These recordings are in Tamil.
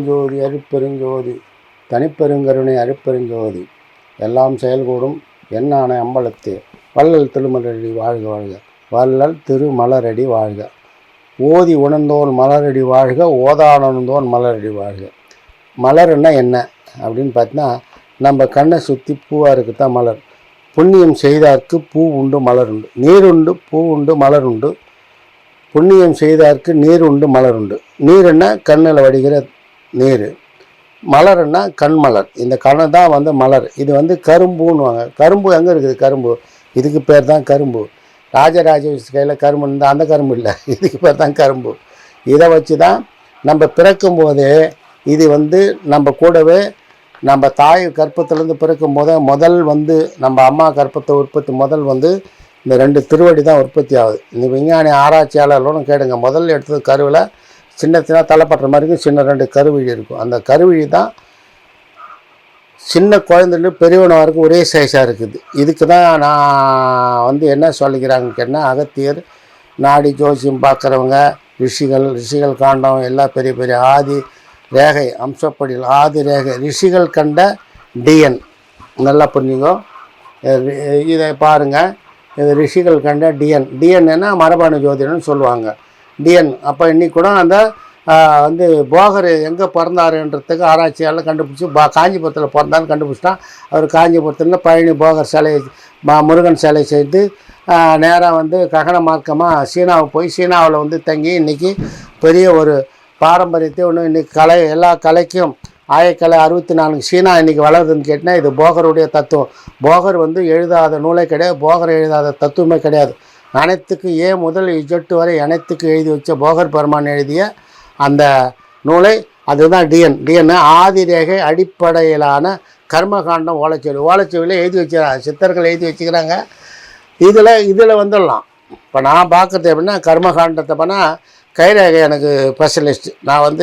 ஜோதி அருட்பெருஞ்சோதி தனிப்பெருங்கருணை அருட்பெருஞ்சோதி எல்லாம் செயல்கூடும் எண்ணான அம்பலத்தே வள்ளல் திருமலரடி வாழ்க வாழ்க வள்ளல் திருமலரடி வாழ்க ஓதி உணர்ந்தோன் மலரடி வாழ்க ஓதானந்தோன் மலரடி வாழ்க. மலர்னா என்ன அப்படின்னு பார்த்தீங்கன்னா, நம்ம கண்ணை சுற்றி பூவாக இருக்குதான் மலர். புண்ணியம் செய்தார்க்கு பூ உண்டு மலர் உண்டு, நீர் உண்டு பூ உண்டு மலர் உண்டு. புண்ணியம் செய்தார்க்கு நீர் உண்டு மலர் உண்டு. நீருன்னா கண்ணில் வடிகிற நீர், மலர்னா கண்மலர். இந்த கண்ணை தான் வந்து மலர். இது கரும்புன்னுவாங்க. கரும்பு எங்கே இருக்குது? கரும்பு இதுக்கு பேர் தான் கரும்பு. ராஜராஜ கையில் கரும்பு இருந்தால் அந்த கரும்பு இல்லை, இதுக்கு பேர் தான் கரும்பு. இதை வச்சு தான் நம்ம பிறக்கும்போதே இது நம்ம கூடவே நம்ம தாய் கற்பத்திலேருந்து பிறக்கும் போதே முதல் நம்ம அம்மா கற்பத்தை உற்பத்தி முதல் இந்த 2 திருவடி தான் உற்பத்தி ஆகுது. இந்த விஞ்ஞானி ஆராய்ச்சியாளர்களும் கேடுங்க, முதல்ல எடுத்தது கருவில் சின்ன தலைப்பட்டுற மாதிரி சின்ன 2 கருவிழி இருக்கும். அந்த கருவிழி தான் சின்ன குழந்தைல பெரியவன வரைக்கும் ஒரே சைஸாக இருக்குது. இதுக்கு தான் நான் என்ன சொல்லிக்கிறாங்கன்னு கேட்டால், அகத்தியர் நாடி ஜோசியம் பார்க்குறவங்க, ரிஷிகள் காண்டம் எல்லாம் பெரிய பெரிய ஆதி ரேகை அம்சப்படியில் ஆதி ரேகை ரிஷிகள் கண்ட டிஎன். நல்லா புரிஞ்சுங்க, இதை பாருங்கள். இது ரிஷிகள் கண்ட டிஎன்னா மரபணு ஜோதிடம்னு சொல்லுவாங்க. டிஎன் அப்போ இன்னைக்கு கூட அந்த போகர் எங்கே பிறந்தாருன்றதுக்கு ஆராய்ச்சியால் கண்டுபிடிச்சி காஞ்சிபுரத்தில் பிறந்தான்னு கண்டுபிடிச்சிட்டான். அவர் காஞ்சிபுரத்தில் பழனி போகர் சிலை முருகன் சிலை செய்து நேராக ககன மார்க்கமாக சீனாவுக்கு போய் சீனாவில் தங்கி இன்றைக்கி பெரிய ஒரு பாரம்பரியத்தை இன்றைக்கி எல்லா கலைக்கும் ஆயக்கலை 64 சீனா இன்றைக்கி வளருதுன்னு கேட்டால் இது போகருடைய தத்துவம். போகர் எழுதாத நூலே கிடையாது, போகர் எழுதாத தத்துவமே கிடையாது. அனைத்துக்கு ஏ முதல் இஜட்டு வரை அனைத்துக்கு எழுதி வச்ச போகர் பெருமான் எழுதிய அந்த நூலை அதுதான் டிஎன் ஆதிரேகை அடிப்படையிலான கர்மகாண்டம் ஓலைச்சுவடியில் எழுதி வச்சுக்கிறாங்க, சித்தர்கள் எழுதி வச்சுக்கிறாங்க. இதில் வந்துடலாம். இப்போ நான் பார்க்குறது எப்படின்னா, கர்மகாண்டத்தை பண்ணால் கைரேகை எனக்கு ஸ்பெஷலிஸ்ட்டு. நான்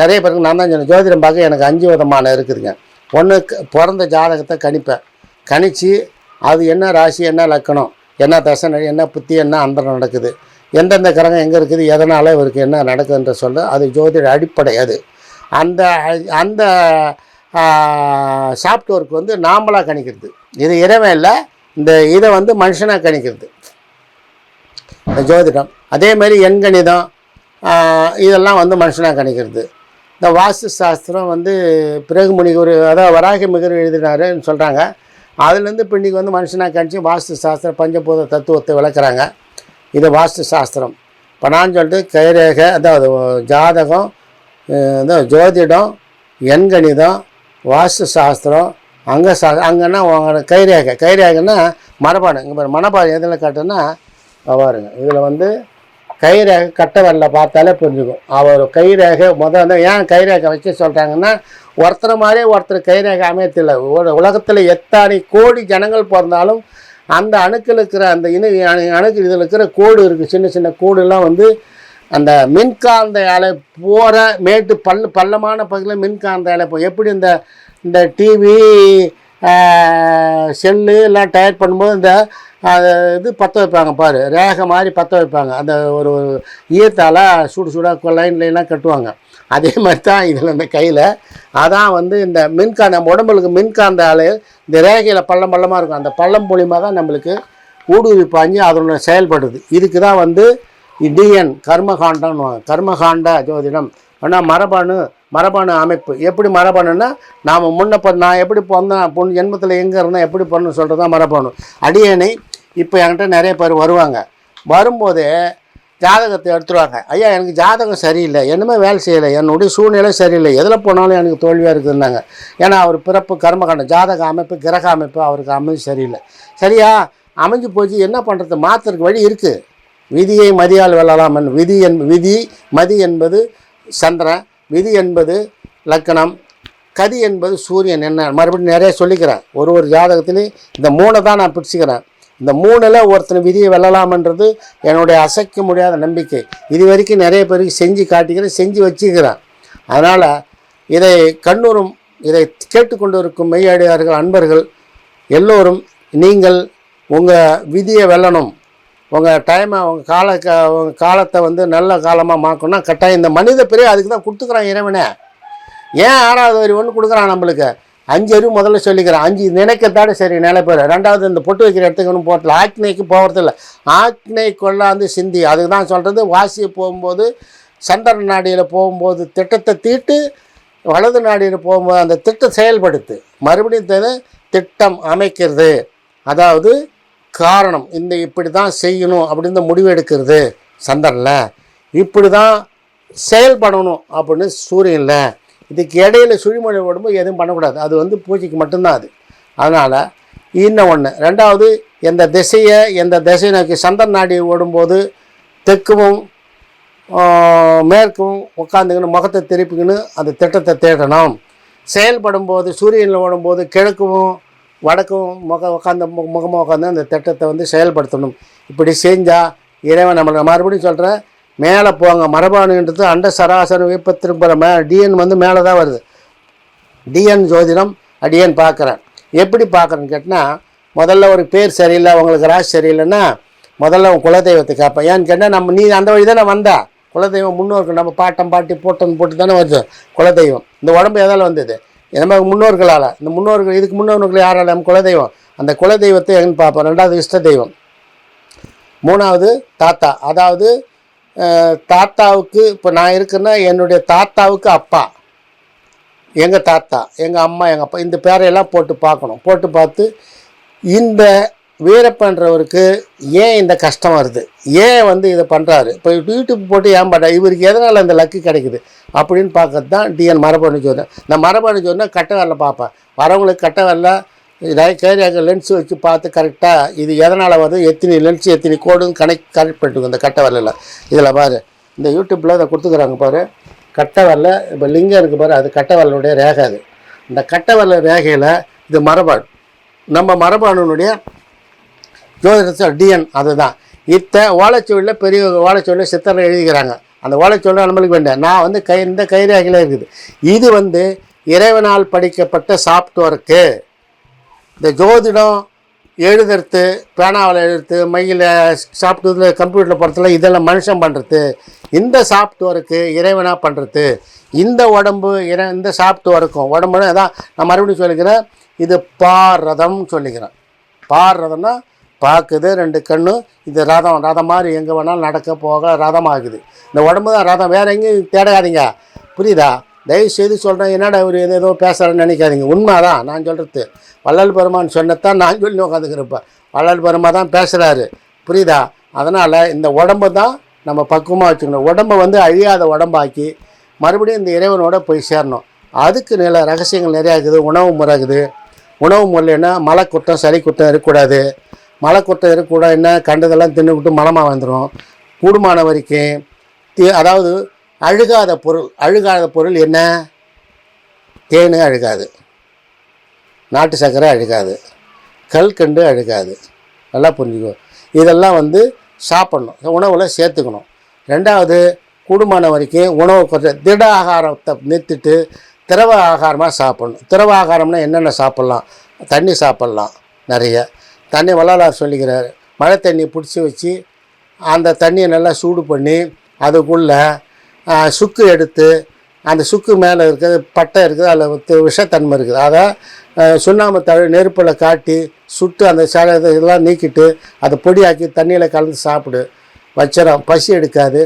நிறைய பேருக்கு நான் தான் சொன்னேன், ஜோதிடம் பார்க்க எனக்கு 5 விதமான இருக்குதுங்க. ஒன்று பிறந்த ஜாதகத்தை கணிப்பேன். கணித்து அது என்ன ராசி, என்ன லக்கணம், என்ன தசை, என்ன புத்தி, என்ன அந்தரம் நடக்குது, எந்தெந்த கிரகம் எங்கே இருக்குது, எதனால் இவருக்கு என்ன நடக்குதுன்ற சொல்ல அது ஜோதிட அடிப்படை. அது அந்த சாஃப்ட்வேருக்கு நாமளாக கணிக்கிறது. இது இறைவன் இல்லை, இதை மனுஷனாக கணிக்கிறது ஜோதிடம். அதேமாதிரி எண்கணிதம் இதெல்லாம் மனுஷனாக கணிக்கிறது. இந்த வாஸ்து சாஸ்திரம் பிறகு முனிக்கு அதாவது வராகி மிகர் எழுதினாருன்னு சொல்கிறாங்க. அதுலேருந்து இப்போ இன்றைக்கி மனுஷனாக கணிச்சு வாஸ்து சாஸ்திரம் பஞ்சபூத தத்துவத்தை விளக்குறாங்க. இது வாஸ்து சாஸ்திரம். இப்போ நான் சொல்லிட்டு கைரேகை, அதாவது ஜாதகம், ஜோதிடம், எண்கணிதம், வாஸ்து சாஸ்திரம், அங்கன்னா கைரேகைன்னா மரபாடு. இங்கே மரபாடு எதில் காட்டுன்னா பாருங்க, இதில் கைரேகை கட்டை வரல பார்த்தாலே புரிஞ்சுக்கும். அவர் கைரேகை முதல்ல ஏன் கைரேகை வைக்க சொல்கிறாங்கன்னா, ஒருத்தர் மாதிரியே ஒருத்தர் கைரேகை அமையத்தில்லை. உலகத்தில் எத்தனை கோடி ஜனங்கள் பிறந்தாலும் அந்த அணுக்கள் இருக்கிற அந்த அணுக்கு இதில் இருக்கிற கோடு இருக்குது, சின்ன சின்ன கோடுலாம் அந்த மின்காந்த அலை போகிற மேட்டு பள்ளமான பகுதியில் மின்காந்த அலை எப்படி இந்த டிவி செல்லு எல்லாம் டயர் பண்ணும்போது இது பற்ற வைப்பாங்க பாரு, ரேகை மாதிரி பற்ற வைப்பாங்க. அந்த ஒரு ஈயத்தால் சூடாக லைன்லாம் கட்டுவாங்க. அதே மாதிரி தான் இதில் இந்த கையில் அதான் இந்த மின்காந்த நம்ம உடம்புக்கு மின்காந்த அலை இந்த ரேகையில் பள்ளமாக இருக்கும். அந்த பள்ளம் மூலியமாக தான் நம்மளுக்கு ஊடுருவி பாஞ்சு அதோட செயல்படுது. இதுக்கு தான் டிஎன் கர்மகாண்டம்னு கர்மகாண்ட ஜோதிடம். ஆனால் மரபணு அமைப்பு. எப்படி மரபணுன்னா, நாம் நான் எப்படி பிறந்தேன், ஜென்மத்தில் எங்கே இருந்தேன், எப்படி பண்ணணும் சொல்கிறது தான் மரபணு. அடியணை இப்போ என்கிட்ட நிறைய பேர் வருவாங்க. வரும்போதே ஜாதகத்தை எடுத்துருவாங்க. ஐயா எனக்கு ஜாதகம் சரியில்லை, என்னமே வேலை செய்யலை, என்னுடைய சூழ்நிலை சரியில்லை, எதில் போனாலும் எனக்கு தோல்வியாக இருக்குதுன்னாங்க. ஏன்னா அவர் பிறப்பு கர்மகாண்டம், ஜாதக அமைப்பு கிரக அமைப்பு அவருக்கு அமைஞ்சு சரியில்லை. சரியா அமைஞ்சு போச்சு, என்ன பண்ணுறது, மாற்றுறதுக்கு வழி இருக்குது. விதியை மதியால் வெல்லலாம். விதி மதி என்பது சந்திரன், விதி என்பது லக்கணம், கதி என்பது சூரியன். என்ன மறுபடியும் நிறைய சொல்லிக்கிறேன். ஒரு ஜாதகத்துலேயும் இந்த 3 தான் நான் பிடிச்சிக்கிறேன். இந்த 3ல் ஒருத்தனை விதியை வெல்லலாம்ன்றது என்னுடைய அசைக்க முடியாத நம்பிக்கை. இது வரைக்கும் நிறைய பேருக்கு செஞ்சு காட்டிக்கிறேன், செஞ்சு வச்சுக்கிறேன். அதனால் இதை கண்ணூரும் இதை கேட்டுக்கொண்டு இருக்கும் மெய்யடியார்கள் அன்பர்கள் எல்லோரும், நீங்கள் உங்கள் விதியை வெல்லணும், உங்கள் டைமை உங்கள் காலத்தை நல்ல காலமாக மாக்கணும்னா கட்டாயம் இந்த மனித பிறகு அதுக்கு தான் கொடுத்துக்குறான் இறைவனே. ஏன் 6வது வரி ஒன்று கொடுக்குறான் நம்மளுக்கு? 5 அறிவு முதல்ல சொல்லிக்கிறேன். 5 நினைக்கத்தாட சரி நிலைப்பேர். 2வது இந்த பொட்டு வைக்கிற இடத்துக்கு ஒன்றும் போகல, ஆக்னைக்கு போகிறதில்ல. ஆக்னை கொள்ளாந்து சிந்தி, அதுக்கு தான் சொல்கிறது. வாசியை போகும்போது சந்திர நாடியில் போகும்போது திட்டத்தை தீட்டு, வலது நாடியில் போகும்போது அந்த திட்டம் செயல்படுத்து, மறுபடியும் திட்டம் அமைக்கிறது. அதாவது காரணம், இந்த இப்படி தான் செய்யணும் அப்படின்னு முடிவு எடுக்கிறது சந்திரனில், இப்படி தான் செயல்படணும் அப்படின்னு சூரியனில். இதுக்கு இடையில் சுழிமொழி ஓடும்போது எதுவும் பண்ணக்கூடாது. அது வந்து பூஜைக்கு மட்டும்தான் அது. அதனால் இன்னும் ஒன்று. 2வது, எந்த திசை நோக்கி சந்திரன் நாடி ஓடும்போது தெற்கும் மேற்கும் உட்காந்துக்கின்னு முகத்தை திருப்பிக்கின்னு அந்த திட்டத்தை தேடணும். செயல்படும் போது சூரியனில் ஓடும்போது கிழக்கும் வடக்கும் முகமாக உட்காந்து அந்த திட்டத்தை வந்து செயல்படுத்தணும். இப்படி செஞ்சால் இறைவன் நம்மளுக்கு, மறுபடியும் சொல்கிறேன், மேலே போங்க. மரபாணுன்றது அண்ட சராசரி விபத்திருக்கிற டிஎன் வந்து மேலே தான் வருது. டிஎன் ஜோதிடம் டிஎன் பார்க்குறேன். எப்படி பார்க்குறேன்னு கேட்டால், முதல்ல ஒரு பேர் சரியில்லை, உங்களுக்கு ராசி சரியில்லைன்னா முதல்ல உன் குலதெய்வத்தை கேட்பேன். ஏன்னு கேட்டால் நீ அந்த வழி தானே வந்தா. குலதெய்வம் முன்னோர்கள், நம்ம பாட்டம் பாட்டி போட்டு தானே வருது குலதெய்வம். இந்த உடம்பு எதால் வந்தது? நம்ம முன்னோர்களால். இந்த முன்னோர்கள், இதுக்கு முன்னோர்கள் யாரால்? நம்ம குலதெய்வம். அந்த குலதெய்வத்தை எங்கன்னு பார்ப்போம். 2வது இஷ்ட தெய்வம். 3வது தாத்தா. அதாவது தாத்தாவுக்கு இப்போ நான் இருக்குன்னா என்னுடைய தாத்தாவுக்கு அப்பா, எங்கள் தாத்தா, எங்கள் அம்மா, எங்கள் அப்பா, இந்த பேரையெல்லாம் போட்டு பார்க்கணும். போட்டு பார்த்து இந்த வீரப்பன்றவருக்கு ஏன் இந்த கஷ்டம் வருது, ஏன் வந்து இதை பண்ணுறாரு, இப்போ யூடியூப் போட்டு ஏன் பண்ணுறா, இவருக்கு எதனால் இந்த லக்கு கிடைக்குது அப்படின்னு பார்க்கறது தான் டிஎன் மரபணு ஜோதிடம். இந்த மரபணு ஜோதிடம் கட்ட வரல பார்ப்பேன். வரவங்களுக்கு கட்ட வரல கேரியாக லென்ஸ் வச்சு பார்த்து கரெக்டாக இது எதனால் வருது, எத்தனை லென்ஸ் எத்தனை கோடுன்னு கனெக்ட் பண்ணிட்டு இந்த கட்ட வரல. இதில் பாரு, இந்த யூடியூப்பில் இதை கொடுத்துக்குறாங்க பாரு, கட்ட வரல. இப்போ லிங்கம் இருக்குது பாரு, அது கட்ட வரலுடைய ரேகை. அது இந்த கட்ட வரல ரேகையில் இது மரபாடு, நம்ம மரபானுடைய ஜோதிடத்தில் டிஎன். அதுதான் ஓலைச்சுவடியில் பெரிய ஓலைச்சுவடியில் சித்தரில் எழுதிக்கிறாங்க. அந்த ஓலைச்சுவடியில் நம்மளுக்கு வேண்டாம். நான் வந்து இந்த கைரேகையில் இருக்குது. இது வந்து இறைவனால் படிக்கப்பட்ட சாஃப்ட்வேருக்கு. இந்த ஜோதிடம் எழுதுறது, பேனாவில் எழுதுறது, மையில் சாஃப்ட்வேரில் கம்ப்யூட்டரில் போகிறதுல இதெல்லாம் மனுஷன் பண்ணுறது. இந்த சாஃப்ட்வேருக்கு இறைவனாக பண்ணுறது. இந்த உடம்பு இந்த சாஃப்ட்வேருக்கும் உடம்புன்னு அதான் நான் மறுபடியும் சொல்லிக்கிறேன். இது பாரதம் சொல்லிக்கிறேன். பாரதம்னா பார்க்குது, 2 கண்ணு. இது ரதம் மாதிரி எங்கே வேணாலும் நடக்க போக ரதமாகுது. இந்த உடம்பு தான் ரதம், வேறு எங்கேயும் தேடாதீங்க. புரியுதா? தயவுசெய்து சொல்கிறேன். என்னடா இவர் ஏதோ பேசுகிறேன்னு நினைக்காதீங்க. உண்மை தான் நான் சொல்கிறது. வள்ளல் பெருமான் சொன்னதான் நான் சொல்லி உட்காந்துக்கிறப்ப. வள்ளல் பெருமா தான் பேசுகிறாரு. புரியுதா? அதனால் இந்த உடம்பு தான் நம்ம பக்குவமாக வச்சுக்கணும். உடம்பை வந்து அழியாத உடம்பாக்கி மறுபடியும் இந்த இறைவனோட போய் சேரணும். அதுக்கு நில ரகசியங்கள் நிறையா இருக்குது. உணவு முறை இருக்குது. உணவு முறைன்னா மலைக்குற்றம் சளி குற்றம் இருக்கக்கூடாது. மலைக்குற்றம் இருக்கக்கூடாது. என்ன கண்டதெல்லாம் தின்னுவிட்டு மலமாக வந்துடும். கூடுமான வரைக்கும் அதாவது அழுகாத பொருள் என்ன? தேன் அழுகாது, நாட்டு சர்க்கரை அழுகாது, கல்கண்டு அழுகாது. நல்லா புரிஞ்சுக்கோ. இதெல்லாம் வந்து சாப்பிட்ணும், உணவில் சேர்த்துக்கணும். 2வது, கூடுமான வரைக்கும் உணவு கொஞ்சம் திட ஆகாரத்தை நிறுத்திட்டு திரவ ஆகாரமாக சாப்பிட்ணும். திரவ ஆகாரம்னா என்னென்ன சாப்பிட்லாம்? தண்ணி சாப்பிட்லாம். நிறைய தண்ணி வள்ளலார் சொல்லிக்கிறார். மழை தண்ணி பிடிச்சி வச்சு அந்த தண்ணியை நல்லா சூடு பண்ணி அதுக்குள்ளே சுக்கு எடுத்து, அந்த சுக்கு மேலே இருக்கிறது பட்டை இருக்குது, அதில் விஷத்தன்மை இருக்குது. அதை சுண்ணாம்பு நெருப்பில் காட்டி சுட்டு அந்த இதெல்லாம் நீக்கிட்டு அதை பொடியாக்கி தண்ணியில் கலந்து சாப்பிடு. வச்சிரம் பசி எடுக்காது,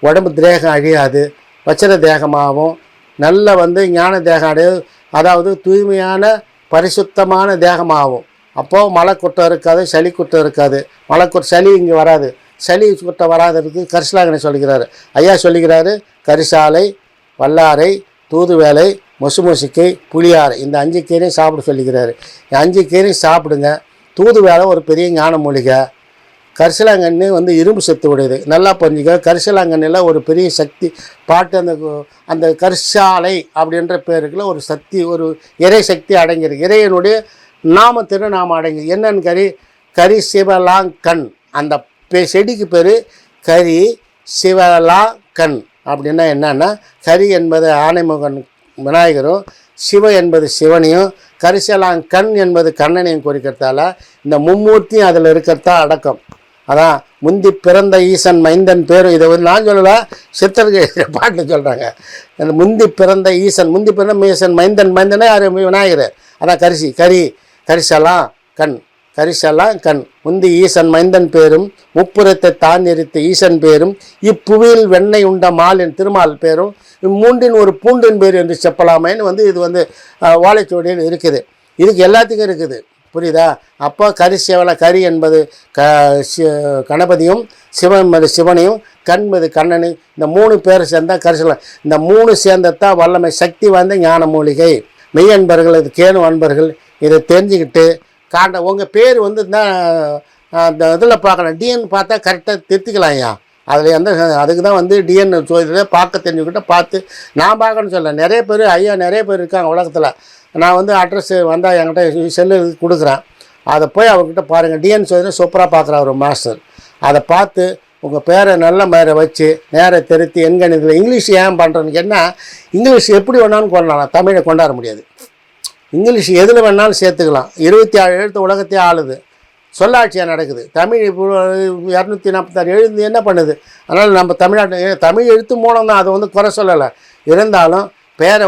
உடம்பு தேகம் அழியாது, வச்சிர தேகமாகவும் நல்ல வந்து ஞான தேகம் அடையாது. அதாவது தூய்மையான பரிசுத்தமான தேகமாகும். அப்போது மலை குற்றம் இருக்காது, சளி குற்றம் இருக்காது. சளி இங்கே வராது. சளி குற்றம் வராததுக்கு கரிசலாங்கனை சொல்லிக்கிறாரு. ஐயா சொல்லிக்கிறாரு, கரிசாலை, வல்லாரை, தூதுவேலை, மொசுமொசிக்கை, புளியாரை, இந்த 5 கீரையும் சாப்பிட சொல்லிக்கிறாரு. 5 கீரையும் சாப்பிடுங்க. தூதுவேலை ஒரு பெரிய ஞான மூலிகை. கரிசலாங்கண்ணி வந்து இரும்பு சத்து உடையது. நல்லா புரிஞ்சுக்க. கரிசலாங்கண்ணியில் ஒரு பெரிய சக்தி பாட்டு, அந்த கரிசாலை அப்படின்ற பேருக்குள்ள ஒரு சக்தி, ஒரு இறை சக்தி அடங்கியிருக்கு. இறையனுடைய திருநாமம் அடங்கி. என்னன்னு கரி சிவலாங்கண். அந்த செடிக்கு பேர் கரி சிவலாங்கண். அப்படின்னா என்னன்னா, கரி என்பது ஆனைமுகன் விநாயகரும், சிவ என்பது சிவனையும், கரிசலாங்கண் என்பது கண்ணனையும் குறிக்கிறதால இந்த மும்மூர்த்தியும் அதில் இருக்கிறதா அடக்கம். அதான் முந்தி பிறந்த ஈசன் மைந்தன் பேரும். இதை வந்து நான் சொல்லலை, சித்தர்கள் பாட்டு சொல்கிறாங்க. அந்த முந்தி பிறந்த ஈசன், முந்தி பிறந்த ஈசன் மைந்தன், மைந்தனே யார்? விநாயகர். அதான் கரிசலாம் கண், கரிசலாம் கண். முந்தி ஈசன் மைந்தன் பேரும், முப்புறத்தை தான் எரித்த ஈசன் பேரும், இப்புவியில் வெண்ணெய் உண்ட மாலின் திருமால் பேரும், இம்மூன்றின் ஒரு பூண்டின் பேர் என்று செப்பலாமேன்னு வந்து இது வந்து ஓலைச்சுவடியில் இருக்குது. இதுக்கு எல்லாத்துக்கும் இருக்குது, புரியுதா? அப்போ கரி என்பது கணபதியும், சிவனையும், கண்மது கண்ணனை, இந்த 3 பேர் சேர்ந்தால் கரிசலம். இந்த 3 சேர்ந்தத்தான் வல்லமை, சக்தி வாய்ந்த ஞான மூலிகை. மெய்யன்பர்கள், இது கேணு அன்பர்கள் இதை தெரிஞ்சுக்கிட்டு உங்கள் பேர் வந்து அந்த இதில் பார்க்கலாம். டிஎன் பார்த்தா கரெக்டாக திருத்திக்கலாம் ஐயா. அதில் அதுக்கு தான் வந்து டிஎன் இதில் பார்க்க தெரிஞ்சுக்கிட்ட பார்த்து நான் பார்க்கணும்னு சொல்ல. நிறைய பேர் ஐயா நிறைய பேர் இருக்காங்க உலகத்தில். நான் வந்து அட்ரஸ் வந்தால் என்கிட்ட செல்லு கொடுக்குறேன், அதை போய் அவர்கிட்ட பாருங்கள். டிஎன் சோதனை சூப்பராக பார்க்குறான் ஒரு மாஸ்டர். அதை பார்த்து உங்கள் பேரை நல்ல பேரை வச்சு நேர திருத்தி எண்கணிதத்தில் இங்கிலீஷ் ஏன் பண்ணுறதுன்னு கேட்டால், இங்கிலீஷ் எப்படி வேணாலும் கொண்டாடலாம், தமிழை கொண்டாட முடியாது. இங்கிலீஷ் எதில் வேணாலும் சேர்த்துக்கலாம். 27 எழுத்து உலகத்தையே ஆளுது, சொல்லாட்சியாக நடக்குது. தமிழ் இப்போ 246 எழுத்து என்ன பண்ணுது? அதனால் நம்ம தமிழ் எழுத்து மூலம் தான், அதை வந்து குறை சொல்லலை. இருந்தாலும்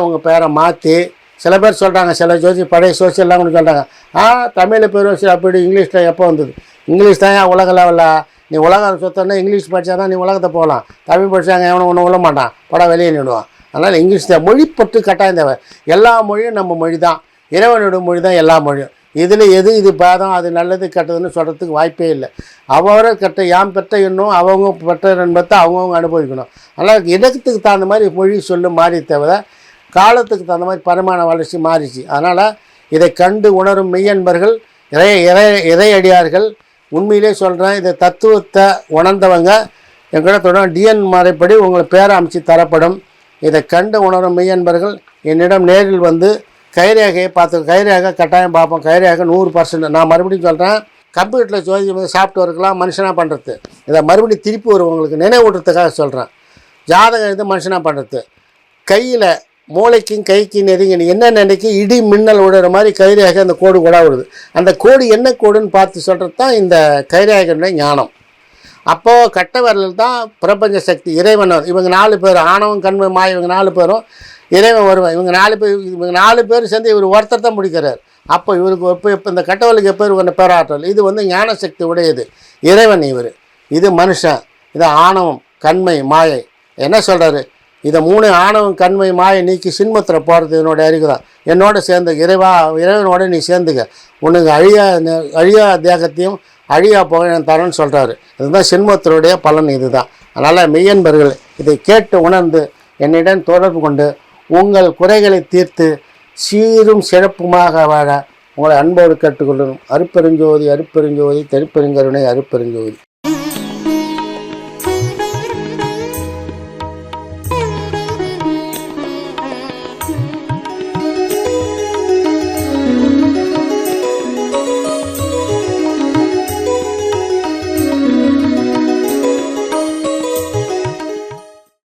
உங்கள் பேரை மாற்றி சில பேர் சொல்கிறாங்க, சில பழைய சோசியல்லாம் கூட சொல்கிறாங்க, தமிழில் பேர் வச்சு அப்படி இங்கிலீஷில் எப்போ வந்தது? இங்கிலீஷ் தான் ஏன் உலக லெவலில்? நீ உலகம் சொத்தன்னா இங்கிலீஷ் படித்தா தான் நீ உலகத்தை போகலாம். தமிழ் படித்தாங்க எவனும் ஒன்றும் விட மாட்டான், படம் வெளியே நிடுவான். அதனால் இங்கிலீஷ் தான். மொழி பற்று கட்டாயம் தேவை. எல்லா மொழியும் நம்ம மொழி தான், இறைவனோட மொழி தான் எல்லா மொழியும். இதில் இது பேதம், அது நல்லது கெட்டதுன்னு சொல்கிறதுக்கு வாய்ப்பே இல்லை. அவரை கெட்ட யாம் பெற்ற இன்னும் அவங்க பெற்ற என்பதை அவங்கவுங்க அனுபவிக்கணும். அதனால் இடத்துக்கு தகுந்த மாதிரி மொழி சொல்லு மாறி தவிர காலத்துக்கு தகுந்த மாதிரி பரிமாண வளர்ச்சி மாறிச்சு. அதனால் இதை கண்டு உணரும் மெய்யன்பர்கள், இறையடியார்கள், உண்மையிலே சொல்கிறேன், இதை தத்துவத்தை உணர்ந்தவங்க என்கிட்ட தொடர்ந்து டிஎன் முறைப்படி உங்களை பேரை அமைச்சு தரப்படும். இதை கண்டு உணரும் மெய்யன்பர்கள் என்னிடம் நேரில் வந்து கைரேகையை கைரேகை கட்டாயம் பார்ப்போம். கைரேகை 100%. நான் மறுபடியும் சொல்கிறேன், கம்ப்யூட்டரில் சோதி சாஃப்ட்வேருக்கெல்லாம் மனுஷனாக பண்ணுறது. இதை மறுபடியும் திருப்பி வரும் உங்களுக்கு நினைவூட்டுறதுக்காக சொல்கிறேன். ஜாதகம் இது மனுஷனாக பண்ணுறது. கையில் மூளைக்கும் கைக்கும் நெருங்கி என்ன நினைக்கி இடி மின்னல் விடுற மாதிரி கைரேகை அந்த கோடு கூட வருது. அந்த கோடு என்ன கோடுன்னு பார்த்து சொல்கிறது தான் இந்த கைரேகையுடைய ஞானம். அப்போது கட்ட விரலில் தான் பிரபஞ்ச சக்தி இறைவன். இவங்க 4 பேர், ஆணவம் கண்மை மாய், இவங்க 4 பேரும் இறைவன் வருவான். இவங்க 4 பேர் சேர்ந்து இவர் ஒருத்தர் தான் முடிக்கிறார். அப்போ இவருக்கு இப்போ இந்த கட்டவலுக்கு எப்போ இவங்க பேராற்றல். இது வந்து ஞான சக்தி உடையது இறைவன். இது மனுஷன். இது ஆணவம் கண்மை மாயை. என்ன சொல்கிறாரு? இதை 3 ஆணவம் கண்மை மாயை நீக்கி சின்மத்தில் போகிறது என்னோடய அறிவு தான். என்னோட சேர்ந்து இறைவனோட நீ சேர்ந்துக்க, உனக்கு அழியா தேகத்தையும் அழியா போக நான் தரேன்னு சொல்கிறாரு. இதுதான் சின்மத்தினுடைய பலன். இதுதான். அதனால் மெய்யன்பர்கள் இதை கேட்டு உணர்ந்து என்னிடம் தொடர்பு கொண்டு உங்கள் குறைகளை தீர்த்து சீரும் சிறப்புமாக வாழ உங்களை அன்போடு கேட்டுக்கொள்ளணும். அருட்பெருஞ்சோதி, அருட்பெருஞ்சோதி, தனிப்பெருங்கருணை, அருட்பெருஞ்சோதி.